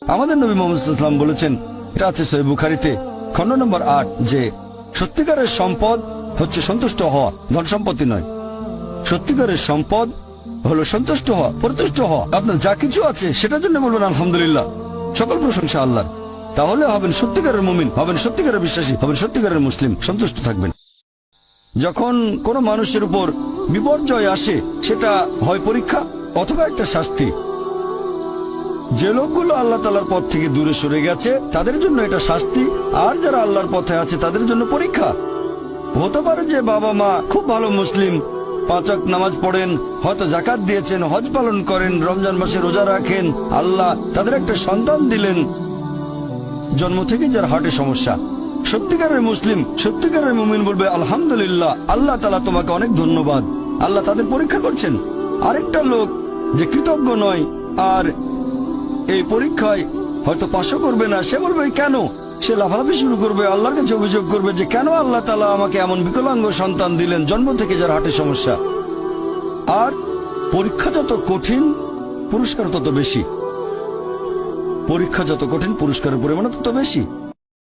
আমাদের নবী মুহাম্মদ সাল্লাল্লাহু আলাইহি ওয়াসাল্লাম বলেছেন, এটা আছে সহিহ বুখারীতে খণ্ড নম্বর ৮, যে সত্যিকারের সম্পদ হচ্ছে সন্তুষ্ট হওয়া, ধন সম্পত্তি নয়। সত্যিকারের সম্পদ হলো সন্তুষ্ট হওয়া, পরিতুষ্ট হওয়া। আপনার যা কিছু আছে সেটার জন্য বলবেন আলহামদুলিল্লাহ, সকল প্রশংসা আল্লাহর। তাহলে হবেন সত্যিকারের মুমিন, হবেন সত্যিকারের বিশ্বাসী, হবেন সত্যিকারের মুসলিম, সন্তুষ্ট থাকবেন। যখন কোনো মানুষের উপর বিপর্যয় আসে, সেটা হয় পরীক্ষা অথবা একটা শাস্তি। যে লোকগুলো আল্লাহ তাআলার পথ থেকে দূরে সরে গেছে তাদের জন্য এটা শাস্তি, আর যারা আল্লাহর পথে আছে তাদের জন্য পরীক্ষা। হতে পারে যে বাবা মা খুব ভালো মুসলিম, 5 ওয়াক্ত নামাজ পড়েন, হয়তো যাকাত দিয়েছেন, হজ পালন করেন, রমজান মাসে রোজা রাখেন, আল্লাহ তাদের একটা সন্তান দিলেন জন্ম থেকে যার হার্টে সমস্যা। সত্যিকারের মুসলিম, সত্যিকারের মুমিন বলবে আলহামদুলিল্লাহ, আল্লাহ তাআলা তোমাকে অনেক ধন্যবাদ, আল্লাহ তাদের পরীক্ষা করছেন। আরেকটা লোক যে কৃতজ্ঞ নয় আর এই পরীক্ষায় হয়তো পাশও করবে না, সে বলবে কেন, সে লাফালাফি শুরু করবে, আল্লাহর কাছে অভিযোগ করবে যে কেন আল্লাহ তাআলা আমাকে এমন বিকলাঙ্গ সন্তান দিলেন জন্ম থেকে যার হার্টে সমস্যা। আর পরীক্ষা যত কঠিন পুরস্কার তত বেশি, পরীক্ষা যত কঠিন পুরস্কারের পরিমাণ তত বেশি।